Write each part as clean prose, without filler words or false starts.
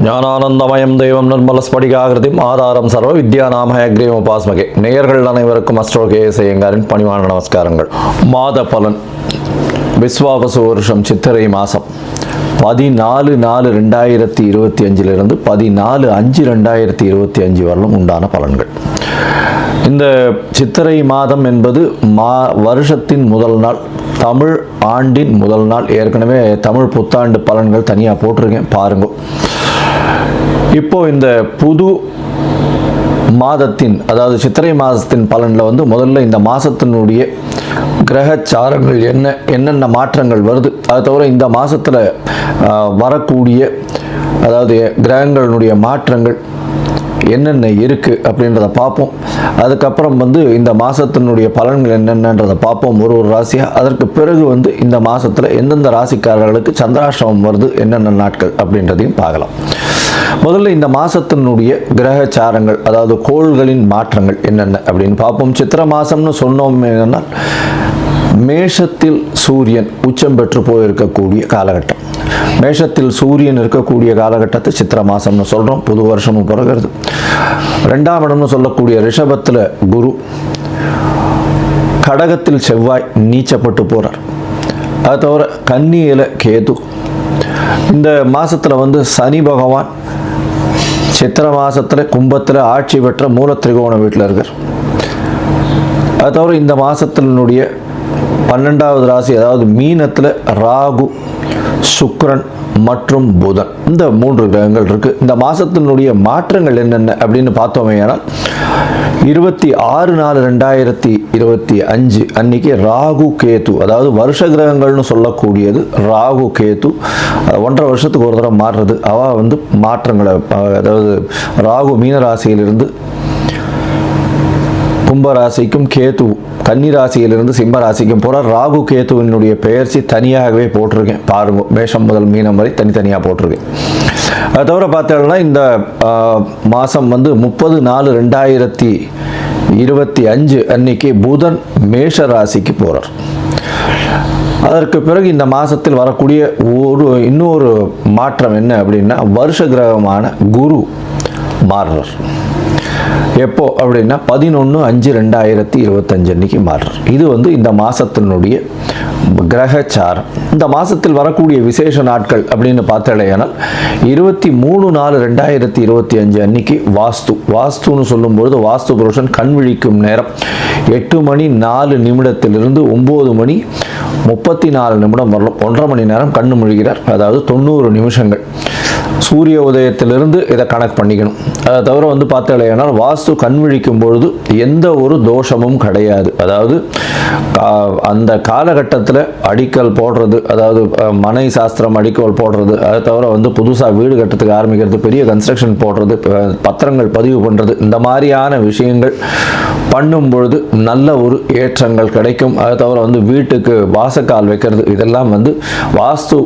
ஞானானந்தமயம் தெய்வம் நிர்மலஸ்படிகாகிருதிம் ஆதாரம் சர்வ வித்யாநாம ஹயக்ரீவம் உபாஸ்மகே. நேயர்கள் அனைவருக்கும் அஸ்ட்ரோ கேஎஸ் ஐயங்காரின் பணிவான நமஸ்காரங்கள். மாத பலன் விஸ்வாவசு வருஷம் சித்திரை மாதம் 14/4/2025 14/5/2025 வரலும் உண்டான பலன்கள். இந்த சித்திரை மாதம் என்பது வருஷத்தின் முதல் நாள், தமிழ் ஆண்டின் முதல் நாள். ஏற்கனவே தமிழ் புத்தாண்டு பலன்கள் தனியாக போட்டிருக்கேன், பாருங்க. இப்போ இந்த புது மாதத்தின், அதாவது சித்திரை மாதத்தின் பலனில் முதல்ல இந்த மாதத்தினுடைய கிரகச்சாரங்கள் என்னென்ன மாற்றங்கள் வருது, அது தவிர இந்த மாதத்தில் வரக்கூடிய, அதாவது கிரகங்களுடைய மாற்றங்கள் என்னென்ன இருக்குது அப்படின்றத பார்ப்போம். அதுக்கப்புறம் இந்த மாதத்தினுடைய பலன்கள் என்னென்னன்றதை பார்ப்போம், ஒரு ராசியாக. அதற்கு பிறகு இந்த மாதத்தில் எந்தெந்த ராசிக்காரர்களுக்கு சந்திராஷ்டமம் வருது, என்னென்ன நாட்கள் அப்படின்றதையும் பார்க்கலாம். முதல்ல இந்த மாதத்தினுடைய கிரகச்சாரங்கள், அதாவது கோள்களின் மாற்றங்கள் என்னென்ன அப்படின்னு பார்ப்போம். சித்திரை மாதம்னு சொன்னோம் என்னன்னா, மேஷத்தில் சூரியன் உச்சம் பெற்று போயிருக்கக்கூடிய காலகட்டம். மேஷத்தில் சூரியன் இருக்கக்கூடிய காலகட்டத்தை சித்திரை மாதம்னு சொல்கிறோம். புது வருஷமும் பிறகுறது. ரெண்டாம் இடம்னு சொல்லக்கூடிய ரிஷபத்தில் குரு, கடகத்தில் செவ்வாய் நீச்சப்பட்டு போகிறார். அது தவிர கன்னியில் கேது. இந்த மாதத்தில் சனி பகவான் சித்திரை மாதத்தில் கும்பத்தில் ஆட்சி பெற்ற மூல திரிகோண வீட்டில் இருக்கார். அது தவிர இந்த மாதத்தினுடைய 12வது ராசி, அதாவது மீனத்தில் ராகு, சுக்கிரன் மற்றும் புதன், இந்த 3 கிரகங்கள் இருக்கு. இந்த மாதத்தினுடைய மாற்றங்கள் என்னென்ன அப்படின்னு பார்த்தோமே, ஆனால் 26/4/2025 அன்னைக்கு ராகு கேது, அதாவது வருஷ கிரகங்கள்னு சொல்லக்கூடியது ராகு கேது 1.5 வருஷத்துக்கு ஒரு தடவை மாறுறது. மாற்றங்களை, அதாவது ராகு மீன ராசியிலிருந்து கும்பராசிக்கும், கேது கன்னி ராசியிலிருந்து சிம்ம ராசிக்கும் போகிற ராகு கேதுவினுடைய பெயர்ச்சி தனியாகவே போட்டிருக்கேன், பாருங்க. மேஷம் முதல் மீனம் வரை தனித்தனியாக போட்டிருக்கேன். அது தவிர பார்த்தோம்னா இந்த மாதம் 30/4/2025 அன்னைக்கு புதன் மேஷ ராசிக்கு போகிறார். அதற்கு பிறகு இந்த மாதத்தில் வரக்கூடிய இன்னொரு மாற்றம் என்ன அப்படின்னா, வருஷ கிரகமான குரு மாறுறார். எப்போ அப்படின்னா 11/5/2025 அன்னைக்கு மாறுறார். இது இந்த மாதத்தினுடைய கிரகச்சாரம். இந்த மாதத்தில் வரக்கூடிய விசேஷ நாட்கள் அப்படின்னு பார்த்தாலேயானால் 23/4/2025 அன்னைக்கு வாஸ்துன்னு சொல்லும்பொழுது வாஸ்து புருஷன் கண் விழிக்கும் நேரம் 8:04 9:34 வரலும் 1.5 மணி நேரம் கண்ணு முழுகிறார். அதாவது 90 நிமிஷங்கள் சூரிய உதயத்திலிருந்து இதை கணக்கு பண்ணிக்கணும். அதை தவிர பார்த்தாலேயானால் வாஸ்து கண் விழிக்கும் பொழுது எந்த ஒரு தோஷமும் கிடையாது. அதாவது அந்த காலகட்டத்தில் அடிக்கல் போடுறது, அதாவது மனை சாஸ்திரம் அடிக்கல் போடுறது, அதை தவிர புதுசாக வீடு கட்டுறதுக்கு ஆரம்பிக்கிறது, பெரிய கன்ஸ்ட்ரக்ஷன் போடுறது, பத்திரங்கள் பதிவு பண்ணுறது, இந்த மாதிரியான விஷயங்கள் பண்ணும் பொழுது நல்ல ஒரு ஏற்றங்கள் கிடைக்கும். அதை தவிர வீட்டுக்கு வாசக்கால் வைக்கிறது, இதெல்லாம் வாஸ்து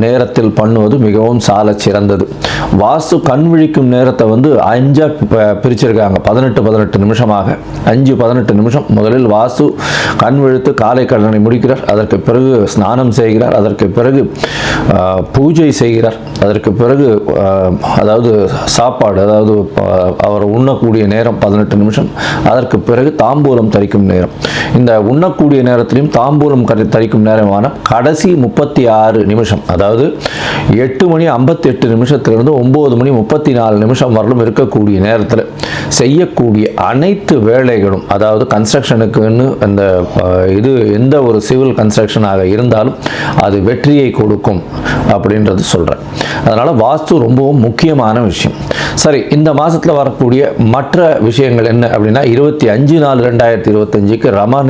நேரத்தில் பண்ணுவது மிகவும் சால சிறந்தது. வாஸ்து கண் விழிக்கும் நேரத்தை 5 பிரிச்சிருக்காங்க, 18 நிமிஷமாக. 5-18 நிமிஷம். முதலில் வாஸ்து கண் விழித்து காலை கடனை முடிக்கிறார். அதற்கு பிறகு ஸ்நானம் செய்கிறார். அதற்கு பிறகு பூஜை செய்கிறார். அதற்கு பிறகு அதாவது சாப்பாடு, அதாவது அவர் உண்ணக்கூடிய நேரம் 18 நிமிஷம். அதற்கு பிறகு தாம்பூலம் தரிக்கும் நேரம். இந்த உண்ணக்கூடிய நேரத்திலையும் தாம்பூலம் தரிக்கும் நேரமான கடைசி 36 நிமிஷம், அதாவது 8:58 9:34 வரலும் இருக்கக்கூடிய நேரத்தில் செய்யக்கூடிய அனைத்து வேலைகளும், அதாவது கன்ஸ்ட்ரக்ஷனுக்குன்னு அந்த இது எந்த ஒரு சிவில் கன்ஸ்ட்ரக்ஷனாக இருந்தாலும் அது வெற்றியை கொடுக்கும் அப்படின்றது சொல்கிறேன். அதனால் வாஸ்து ரொம்பவும் முக்கியமான விஷயம். சரி, இந்த மாதத்தில் வரக்கூடிய மற்ற விஷயங்கள் என்ன அப்படின்னா, 25/4/2025 ரமண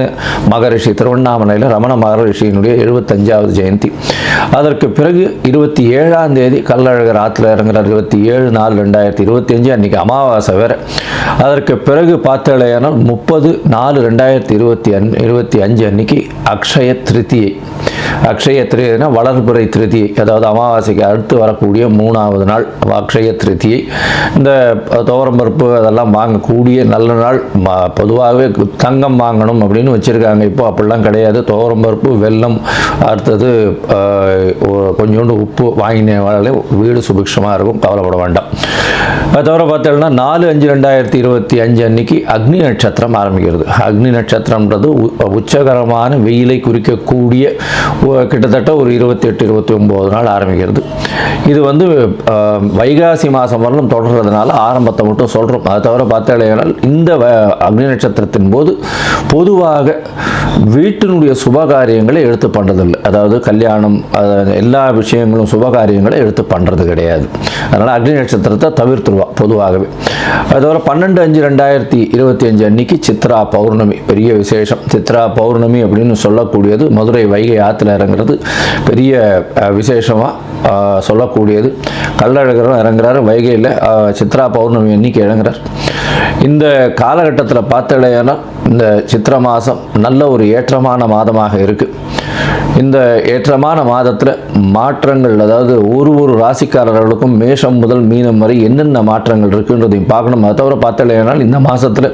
மகரிஷி, திருவண்ணாமலையில் ரமண மகரிஷியினுடைய 75வது ஜெயந்தி. அதற்கு பிறகு 27ஆம் தேதி கள்ளழகர் ஆற்றுல இறங்குறார். 27/4/2025 அன்றைக்கி அமாவாசை வேறு. அதற்கு பிறகு பார்த்தாலேயானால் 30/4/2025 அன்னைக்கு அக்ஷய திருத்தியை. அக்ஷய திருதினா வளர்பிறை திருதியை, அதாவது அமாவாசைக்கு அடுத்து வரக்கூடிய 3வது நாள் அக்ஷய திருதியை. இந்த துவரம்பருப்பு அதெல்லாம் வாங்கக்கூடிய நல்ல நாள். பொதுவாகவே தங்கம் வாங்கணும் அப்படின்னு வச்சுருக்காங்க. இப்போ அப்படிலாம் கிடையாது. துவரம்பருப்பு, வெல்லம், அடுத்தது கொஞ்சோண்டு உப்பு வாங்கினாலே வீடு சுபிக்ஷமாக இருக்கும், கவலைப்பட வேண்டாம். அது தவிர பார்த்தோம்னா 4/5/2025 அன்னைக்கு அக்னி நட்சத்திரம் ஆரம்பிக்கிறது. அக்னி நட்சத்திரம்ன்றது உச்சகரமான வெயிலை குறிக்கக்கூடிய கிட்டத்தட்ட ஒரு 28-29 நாள் ஆரம்பிக்கிறது. இது வந்து வைகாசி மாதம் வரலும் தொடர்றதுனால ஆரம்பத்தை மட்டும் சொல்கிறோம். அதை தவிர பார்த்தேனால் இந்த அக்னி நட்சத்திரத்தின் போது பொதுவாக வீட்டினுடைய சுபகாரியங்களை எடுத்து பண்ணுறதில்லை. அதாவது கல்யாணம் எல்லா விஷயங்களும் சுபகாரியங்களை எடுத்து பண்ணுறது கிடையாது. அதனால் அக்னி நட்சத்திரத்தை தவிர்த்துருவா பொதுவாகவே. அது தவிர 12/5/2025 அன்னைக்கு சித்ரா பௌர்ணமி பெரிய விசேஷம். சித்ரா பௌர்ணமி அப்படின்னு சொல்லக்கூடியது மதுரை வைகை ஆற்றுல இறங்குறது பெரிய விசேஷமாக சொல்லக்கூடியது. கள்ளழகரும் இறங்குறாரு வைகையில், சித்ரா பௌர்ணமி அன்னைக்கு இறங்குறார். இந்த காலகட்டத்தில் பார்த்தலையானா இந்த சித்திரை மாதம் நல்ல ஒரு ஏற்றமான மாதமாக இருக்குது. இந்த ஏற்றமான மாதத்தில் மாற்றங்கள், அதாவது ஒரு ராசிக்காரர்களுக்கும் மேஷம் முதல் மீனம் வரை என்னென்ன மாற்றங்கள் இருக்குன்றதையும் பார்க்கணும். அதை தவிர பார்த்தலையானால் இந்த மாதத்தில்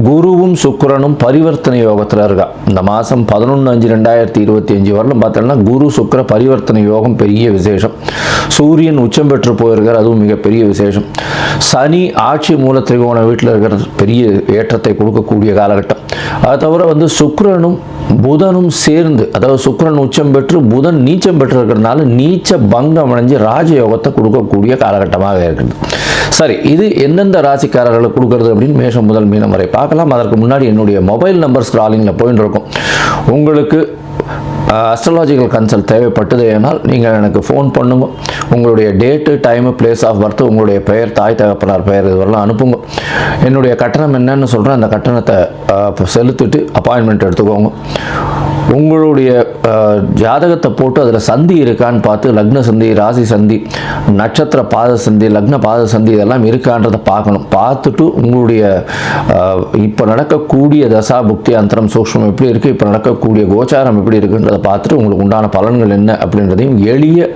குருவும் சுக்கிரனும் பரிவர்த்தனை யோகத்தில் இருக்கா. இந்த மாதம் 11/5/2025 வரலும் பார்த்தோம்னா குரு சுக்கிர பரிவர்த்தனை யோகம் பெரிய விசேஷம். சூரியன் உச்சம் பெற்று போயிருக்கார், அதுவும் மிகப்பெரிய விசேஷம். சனி ஆட்சி மூல திரிகோண வீட்டில் இருக்கிறது பெரிய ஏற்றத்தை கொடுக்கக்கூடிய காலகட்டம். அது தவிர வந்து சுக்கிரனும் புதனும் சேர்ந்து, அதாவது சுக்கிரன் உச்சம் பெற்று புதன் நீச்சம் பெற்று இருக்கிறதுனால நீச்ச பங்கம் அடைஞ்சு ராஜயோகத்தை கொடுக்கக்கூடிய காலகட்டமாக இருக்குது. சரி, இது எந்தெந்த ராசிக்காரர்களுக்கு கொடுக்கறது அப்படின்னு மேஷம் முதல் மீனம் வரை பார்க்கலாம். அதற்கு முன்னாடி என்னுடைய மொபைல் நம்பர் ஸ்க்ராலிங்கில் போயின்னு இருக்கும். உங்களுக்கு அஸ்ட்ராலஜிக்கல் கன்சல்ட் தேவைப்பட்டது ஏனால் நீங்கள் எனக்கு ஃபோன் பண்ணுங்க. உங்களுடைய date, time, place of birth, உங்களுடைய பெயர், தாய் தகப்பனார் பெயர் இதுவரெல்லாம் அனுப்புங்க. என்னுடைய கட்டணம் என்னன்னு சொல்கிறேன். அந்த கட்டணத்தை செலுத்திட்டு அப்பாயின்மெண்ட் எடுத்துக்கோங்க. உங்களுடைய ஜாதகத்தை போட்டு அதில் சந்தி இருக்கான்னு பார்த்து, லக்ன சந்தி, ராசி சந்தி, நட்சத்திர பாத சந்தி, லக்ன பாத சந்தி இதெல்லாம் இருக்கான்றதை பார்க்கணும். பார்த்துட்டு உங்களுடைய இப்போ நடக்கக்கூடிய தசா புக்தி அந்தரம் சூக்ஷ்மம் எப்படி இருக்குது, இப்போ நடக்கக்கூடிய கோச்சாரம் எப்படி இருக்குன்றதை பார்த்துட்டு உங்களுக்கு உண்டான பலன்கள் என்ன அப்படின்றதையும் எளிய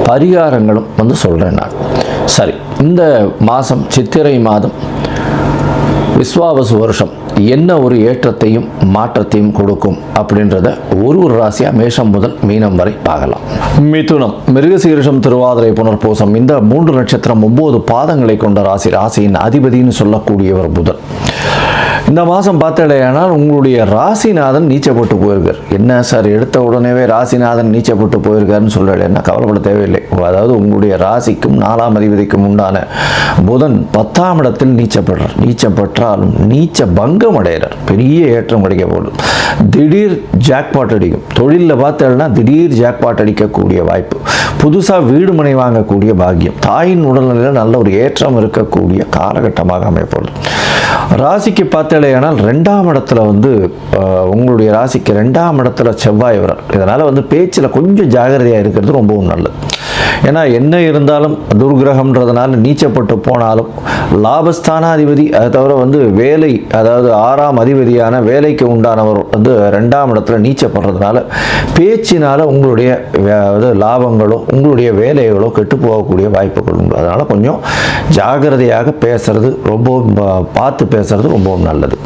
பரிகாரங்களும் வந்து சொல்கிறேன் நான். சரி, இந்த மாதம் சித்திரை மாதம் விஸ்வாவசு வருஷம் என்ன ஒரு ஏற்றத்தையும் மாற்றத்தையும் கொடுக்கும் அப்படின்றத ஒரு ராசியாக மேஷம் முதல் மீனம் வரை பார்க்கலாம். மிதுனம், மிருகசீரிஷம், திருவாதிரை, புனர்பூசம் இந்த 3 நட்சத்திரம் 9 பாதங்களை கொண்ட ராசி. ராசியின் அதிபதினு சொல்லக்கூடியவர் புதன். இந்த மாதம் பார்த்தடையானால் உங்களுடைய ராசிநாதன் நீச்சப்பட்டு போயிருக்கார். என்ன சார் எடுத்த உடனேவே ராசிநாதன் நீச்சப்பட்டு போயிருக்காருன்னு சொல்கிறேன், கவலைப்பட தேவையில்லை. அதாவது உங்களுடைய ராசிக்கும் 4ஆம் அதிபதிக்கும் உண்டான புதன் 10ஆம் இடத்தில் நீச்சப்படுறார். நீச்சப்பட்டாலும் நீச்ச பங்கம் அடைகிறார். பெரிய ஏற்றம் கிடைக்க போகுது. திடீர் ஜாக்பாட் அடிக்கும். தொழிலில் பார்த்தேன்னா திடீர் ஜாக்பாட் அடிக்கக்கூடிய வாய்ப்பு. புதுசாக வீடு மனை வாங்கக்கூடிய பாக்கியம். தாயின் உடல்நிலையில் நல்ல ஒரு ஏற்றம் இருக்கக்கூடிய காலகட்டமாக அமையப்படுது. ராசிக்கு பார்த்தேனால் 2ஆம் இடத்துல வந்து உங்களுடைய ராசிக்கு 2ஆம் இடத்துல செவ்வாய் வரார். இதனால் வந்து பேச்சில் கொஞ்சம் ஜாகிரதையாக இருக்கிறது ரொம்பவும் நல்லது. ஏன்னா என்ன இருந்தாலும் துர்கிரகம்ன்றதுனால நீச்சப்பட்டு போனாலும் லாபஸ்தானாதிபதி, அதை தவிர வந்து வேலை, அதாவது 6ஆம் அதிபதியான வேலைக்கு உண்டானவர் வந்து 2ஆம் இடத்துல நீச்சப்படுறதுனால பேச்சினால் உங்களுடைய லாபங்களோ உங்களுடைய வேலைகளோ கெட்டு போகக்கூடிய வாய்ப்புகள் உண்டு. அதனால் கொஞ்சம் ஜாகிரதையாக பேசுறது, ரொம்பவும் பார்த்து பேசுறது ரொம்பவும் நல்லது.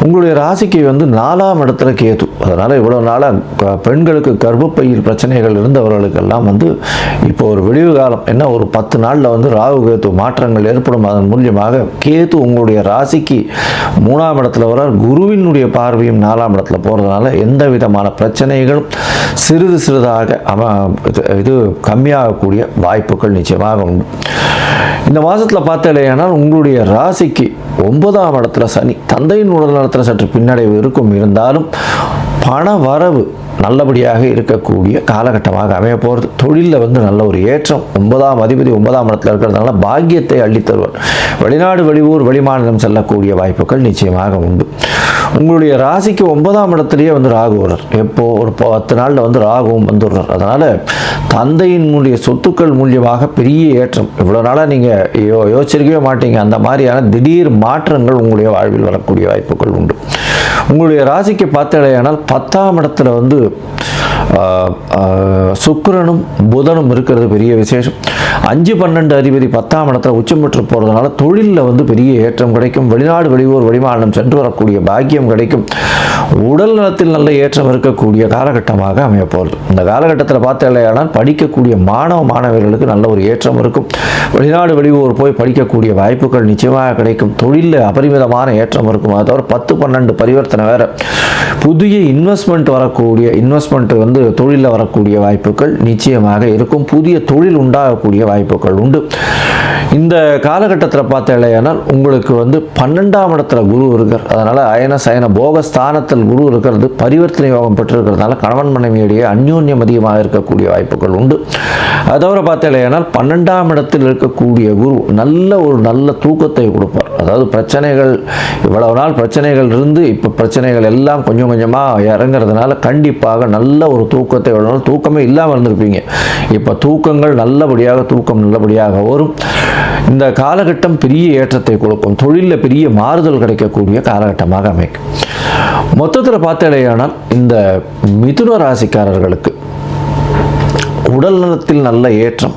உங்களுடைய ராசிக்கு வந்து 4ஆம் இடத்துல கேது. அதனால் இவ்வளோ நாளாக பெண்களுக்கு கர்ப்பப்பையில் பிரச்சனைகள் இருந்தவர்களுக்கெல்லாம் வந்து இப்போ ஒரு விடிவு காலம், என்ன ஒரு 10 நாளில் வந்து ராகு கேது மாற்றங்கள் ஏற்படும். அதன் மூலியமாக கேது உங்களுடைய ராசிக்கு 3ஆம் இடத்துல வர குருவினுடைய பார்வையும் 4ஆம் இடத்துல போகிறதுனால எந்த விதமான பிரச்சனைகளும் சிறிது சிறிதாக இது கம்மியாகக்கூடிய வாய்ப்புகள் நிச்சயமாக உண்டு. இந்த மாதத்தில் பார்த்தேனால் உங்களுடைய ராசிக்கு 9ஆம் இடத்துல சனி, தந்தையின் உடல் நலத்தில் சற்று பின்னடைவு இருக்கும். இருந்தாலும் பண வரவு நல்லபடியாக இருக்கக்கூடிய காலகட்டமாக அமைய போகிறது. தொழிலில் வந்து நல்ல ஒரு ஏற்றம். 9ஆம் அதிபதி 9ஆம் இடத்துல இருக்கிறதுனால பாக்கியத்தை அள்ளித்தருவார். வெளிநாடு, வெளியூர், வெளிமாநிலம் செல்லக்கூடிய வாய்ப்புகள் நிச்சயமாக உண்டு. உங்களுடைய ராசிக்கு 9ஆம் இடத்துலேயே வந்து ராகு வர்றார். எப்போ ஒரு 10 நாளில் வந்து ராகுவும் வந்துடுறார். அதனால் தந்தையினுடைய சொத்துக்கள் மூலியமாக பெரிய ஏற்றம். இவ்வளோ நாளாக நீங்கள் யோசிச்சிருக்கவே மாட்டீங்க. அந்த மாதிரியான திடீர் மாற்றங்கள் உங்களுடைய வாழ்வில் வரக்கூடிய வாய்ப்புகள் உண்டு. உங்களுடைய ராசிக்கு பார்த்தடையானால் 10ஆம் இடத்துல வந்து சுக்கிரனும் புதனும் இருக்கிறது பெரிய விசேஷம். 5-12 அதிபதி 10ஆம் இடத்துல உச்சம் பெற்று போகிறதுனால தொழிலில் வந்து பெரிய ஏற்றம் கிடைக்கும். வெளிநாடு வெளியூர் வெளிமாநிலம் சென்று வரக்கூடிய பாக்கியம் கிடைக்கும். உடல் நலத்தில் நல்ல ஏற்றம் இருக்கக்கூடிய காலகட்டமாக அமைய போகிறது. இந்த காலகட்டத்தில் பார்த்தீங்கன்னா படிக்கக்கூடிய மாணவர்களுக்கு நல்ல ஒரு ஏற்றம் இருக்கும். வெளிநாடு வெளியூர் போய் படிக்கக்கூடிய வாய்ப்புகள் நிச்சயமாக கிடைக்கும். தொழிலில் அபரிமிதமான ஏற்றம் இருக்கும். அது தவிர 10-12 பரிவர்த்தனை வேறு. புதிய இன்வெஸ்ட்மெண்ட் வந்து தொழிலில் வரக்கூடிய வாய்ப்புகள் நிச்சயமாக இருக்கும். புதிய தொழில் உண்டாகக்கூடிய வாய்ப்புகள் உண்டு. இந்த காலகட்டத்தில் பார்த்தீங்கன்னா உங்களுக்கு வந்து 12ஆம் இடத்துல குரு இருக்கார். அதனால் அயன சயன போகஸ்தானத்தில் குரு இருக்கிறது பரிவர்த்தனை யோகம் பெற்றிருக்கிறதுனால கணவன் மனைவியிடையே அந்யோன்யம் அதிகமாக இருக்கக்கூடிய வாய்ப்புகள் உண்டு. அதை தவிர பார்த்தீங்கன்னா 12ஆம் இடத்தில் இருக்கக்கூடிய குரு நல்ல தூக்கத்தை கொடுப்பார். அதாவது பிரச்சனைகள் இவ்வளவு நாள் பிரச்சனைகள் இருந்து இப்போ பிரச்சனைகள் எல்லாம் கொஞ்சம் கொஞ்சமாக இறங்குறதுனால கண்டிப்பாக நல்ல ஒரு தூக்கத்தை இவ்வளவு நாள் தூக்கமே இல்லாமல் இருந்திருப்பீங்க. இப்போ தூக்கம் நல்லபடியாக வரும். இந்த காலகட்டம் பெரிய ஏற்றத்தை கொடுக்கும். தொழிலில் பெரிய மாறுதல் கிடைக்கக்கூடிய காலகட்டமாக அமைக்கும். மொத்தத்தில் பார்த்தீங்கன்னா இந்த மிதுன ராசிக்காரர்களுக்கு உடல் நலத்தில் நல்ல ஏற்றம்,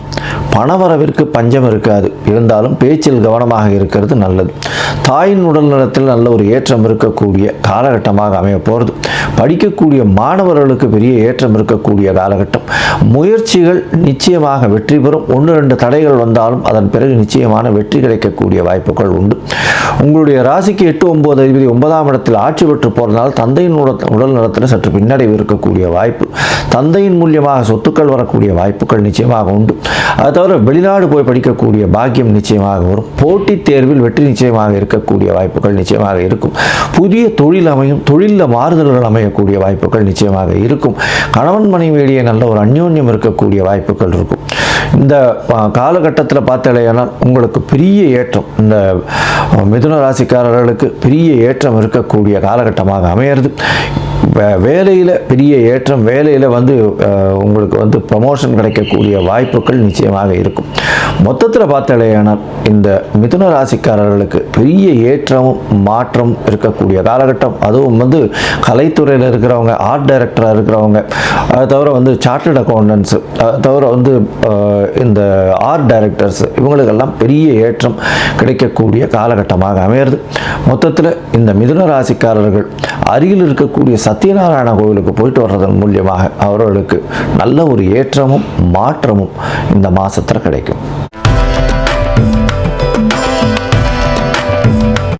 பணவரவிற்கு பஞ்சம் இருக்காது. இருந்தாலும் பேச்சில் கவனமாக இருக்கிறது நல்லது. தாயின் உடல் நலத்தில் நல்ல ஒரு ஏற்றம் இருக்கக்கூடிய காலகட்டமாக அமைய போகிறது. படிக்கக்கூடிய மாணவர்களுக்கு பெரிய ஏற்றம் இருக்கக்கூடிய காலகட்டம். முயற்சிகள் நிச்சயமாக வெற்றி பெறும். 1-2 தடைகள் வந்தாலும் அதன் பிறகு நிச்சயமான வெற்றி கிடைக்கக்கூடிய வாய்ப்புகள் உண்டு. உங்களுடைய ராசிக்கு 8-9 அதிபதி 9ஆம் இடத்தில் ஆட்சி பெற்று போகிறதுனால தந்தையின் உடல் நலத்தில் சற்று பின்னடைவு இருக்கக்கூடிய வாய்ப்பு. தந்தையின் மூலியமாக சொத்துக்கள் வரக்கூடிய வாய்ப்புகள் நிச்சயமாக உண்டு. அது தவிர வெளிநாடு போய் படிக்கக்கூடிய பாக்கியம் நிச்சயமாக வரும். போட்டித் தேர்வில் வெற்றி நிச்சயமாக இருக்கக்கூடிய வாய்ப்புகள் நிச்சயமாக இருக்கும். புதிய தொழில் அமையும். தொழிலில் மாறுதல்கள் அமையக்கூடிய வாய்ப்புகள் நிச்சயமாக இருக்கும். கணவன் மனைவியிடையே நல்ல ஒரு அந்யோன்யம் இருக்கக்கூடிய வாய்ப்புகள் இருக்கும். இந்த காலகட்டத்தில் பார்த்தீங்கன்னா உங்களுக்கு பெரிய ஏற்றம், இந்த மிதுன ராசிக்காரர்களுக்கு பெரிய ஏற்றம் இருக்கக்கூடிய காலகட்டமாக அமையிறது. வேலையில் பெரிய ஏற்றம், வேலையில் வந்து உங்களுக்கு வந்து ப்ரமோஷன் கிடைக்கக்கூடிய வாய்ப்புகள் நிச்சயமாக இருக்கும். மொத்தத்தில் பார்த்தீங்கன்னா இந்த மிதுன ராசிக்காரர்களுக்கு பெரிய ஏற்றமும் மாற்றம் இருக்கக்கூடிய காலகட்டம். அதுவும் வந்து கலைத்துறையில் இருக்கிறவங்க, ஆர்ட் டைரக்டராக இருக்கிறவங்க, அது தவிர வந்து சார்ட்டர்ட் அக்கௌண்டன்ஸு, அது தவிர வந்து இந்த ஆர்ட் டைரக்டர்ஸ், இவங்களுக்கெல்லாம் பெரிய ஏற்றம் கிடைக்கக்கூடிய காலகட்டமாக அமையிறது. மொத்தத்தில் இந்த மிதுன ராசிக்காரர்கள் அருகில் இருக்கக்கூடிய சத்யநாராயண கோவிலுக்கு போயிட்டு வர்றதன் மூலியமாக அவர்களுக்கு நல்ல ஒரு ஏற்றமும் மாற்றமும் இந்த மாதத்தில் கிடைக்கும்.